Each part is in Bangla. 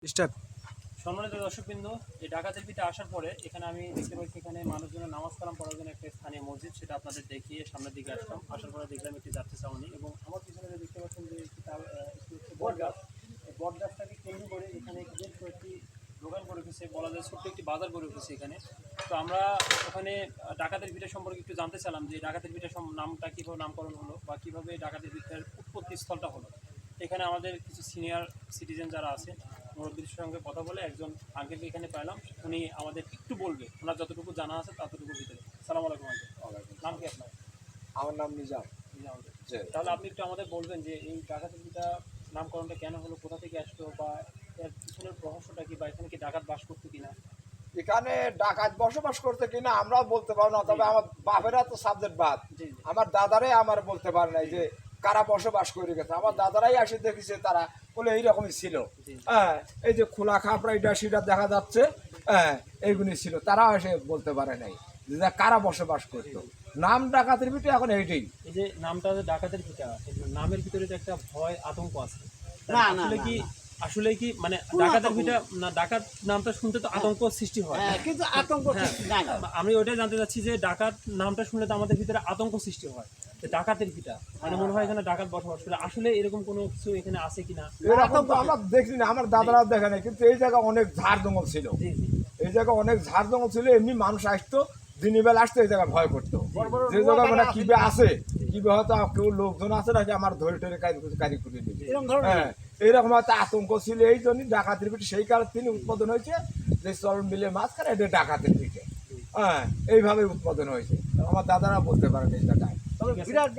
স্টার্ট। সম্মানিত দর্শকবৃন্দ, এই ডাকাতের পিঠে আসার পরে এখানে আমি দেখতে পাচ্ছি এখানে মানুষজনের নামাজ কালাম পড়ার জন্য একটা স্থানীয় মসজিদ, সেটা আপনাদের দেখিয়ে সামনের দিকে আসলাম। আসার পরে দেখলাম একটি যাত্রী ছাউনি এবং আমার পিছনে দেখতে পাচ্ছেন যে একটি বট গাছ। এই বট গাছটাকে কেন্দ্র করে এখানে বেশ কয়েকটি দোকান করে উঠেছে, বলা যায় ছোট্ট একটি বাজার গড়ে উঠেছে এখানে। তো আমরা ওখানে ডাকাতের পিঠা সম্পর্কে একটু জানতে চাইলাম যে ডাকাতের পিঠা নামটা কীভাবে নামকরণ হলো বা কীভাবে ডাকাতের পিঠার উৎপত্তি স্থলটা হলো। এখানে আমাদের কিছু সিনিয়র সিটিজেন যারা আছে মুরব্বীর সঙ্গে কথা বলে একজন আঙ্কেলকে এখানে পাইলাম, উনি আমাদের একটু বলবে ওনার যতটুকু জানা আছে ততটুকু ভিতরে। সালাম আলাইকুম আঙ্কেল। নাম কি আপনার? আমার নাম নিজাম। তাহলে আপনি একটু আমাদের বলবেন যে এই ডাকাতের পিঠা নামকরণটা কেন হলো, কোথা থেকে আসলো বা এর পিছনের রহস্যটা কি, বা এখানে কি ডাকাত বাস করতো কিনা? এখানে ডাকাত বসবাস করতে কিনা আমরাও বলতে পারবো না, তবে আমার বাপেরা তো সাবজেক্ট বাদ। আমার দাদারাই আমার বলতে পারে নাই যে কারা বসবাস করে গেছে। আমার দাদারাই আসে দেখেছে, তারা বলে এইরকমই ছিল। হ্যাঁ, এই যে খোলা খাপড়া এটা সেটা দেখা যাচ্ছে, হ্যাঁ এইগুলি ছিল। তারাও এসে বলতে পারে নাই যে কারা বসবাস করতো। নাম ডাকাতের ভিতরে এখন এইটাই। এই যে নামটা ডাকাতের পিঠা, নামের ভিতরে তো একটা ভয় আতঙ্ক আছে। না না আসলে কি আসলে কি মানে ডাকাতের পিঠা না, ডাকাত নামটা শুনতে তো আতঙ্ক সৃষ্টি হয়, কিন্তু আতঙ্ক সৃষ্টি নাই। আমি ওইটাই জানতে চাচ্ছি যে ডাকাত নামটা শুনলে তো আমাদের ভিতরে আতঙ্ক সৃষ্টি হয়। ডাকাতের পিঠা মানে মনে হয় এখানে ডাকাত বসবাস করে, আসলে এরকম কোনো কিছু এখানে আছে কিনা? এরকম তো আমরা দেখিনি না, আমার দাদারাও দেখে নাই। কিন্তু এই জায়গা অনেক ঝাড় জঙ্গল ছিল, এই জায়গা অনেক ঝাড় জঙ্গল ছিল। এমনি মানুষ আসতো, দিনের বেলা আসতো, এই জায়গায় ভয় করতো। যে জায়গা মানে কিবে আছে, কিবে হয়তো কেউ লোকজন আছে নাকি আমার ধরে টরে কারি করে দিবে, হ্যাঁ এইরকম হয়তো আতঙ্ক ছিল। এই জন্যই ডাকাতের পিঠে সেই কারণে তিনি উৎপাদন হয়েছে যে চলন বিলের মাঝখানে এটা ডাকাতের পিঠে, হ্যাঁ এইভাবে উৎপাদন হয়েছে। আমার দাদারা বলতে পারেন এই জায়গায় বিরাট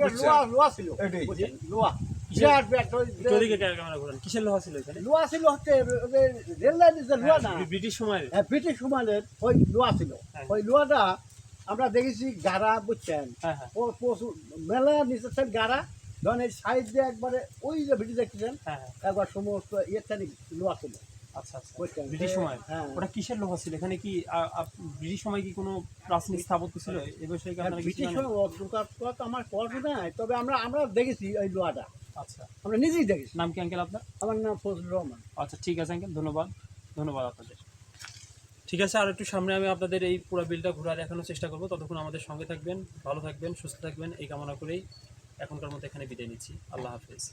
লোহা ছিল, এটাই লোহা বিরাট কিসের লোহা ছিল এখানে? লোহা ছিল হচ্ছে রেল লাইনের যে লোহা না, ব্রিটিশ সময়ের। হ্যাঁ ব্রিটিশ সময়ের ওই লোহা ছিল। ওই লোহাটা আমরা দেখেছি গাড়া, বুঝছেন, প্রচুর মেলা নিচের গাড়া, ধরেন এই সাইড দিয়ে একবারে ওই যে ভিডিও দেখতেছেন একবার সমস্ত ইয়ের লোহা ছিল। আচ্ছা আচ্ছা, ব্রিটিশ সময়। ওটা কিসের লোহা ছিল এখানে? কি ব্রিটিশ সময় কি কোনো প্রাচীন স্থাপত্য ছিল এ বিষয়ে? ব্রিটিশ সময় আমার পড়াশোনা নাই, তবে আমরা দেখেছি ওই লোহাটা। আচ্ছা, আমরা নিজেই দেখেছি। নাম কি আঙ্কেল আপনার? আমার নাম ফজলুর রহমান। আচ্ছা ঠিক আছে আঙ্কেল, ধন্যবাদ। ধন্যবাদ আপনাদের। ঠিক আছে, আর একটু সামনে আমি আপনাদের এই পুরো বিলটা ঘুরে দেখানোর চেষ্টা করবো। ততক্ষণ আমাদের সঙ্গে থাকবেন, ভালো থাকবেন, সুস্থ থাকবেন এই কামনা করেই এখনকার মতো এখানে বিদায় নিচ্ছি। আল্লাহ হাফেজ।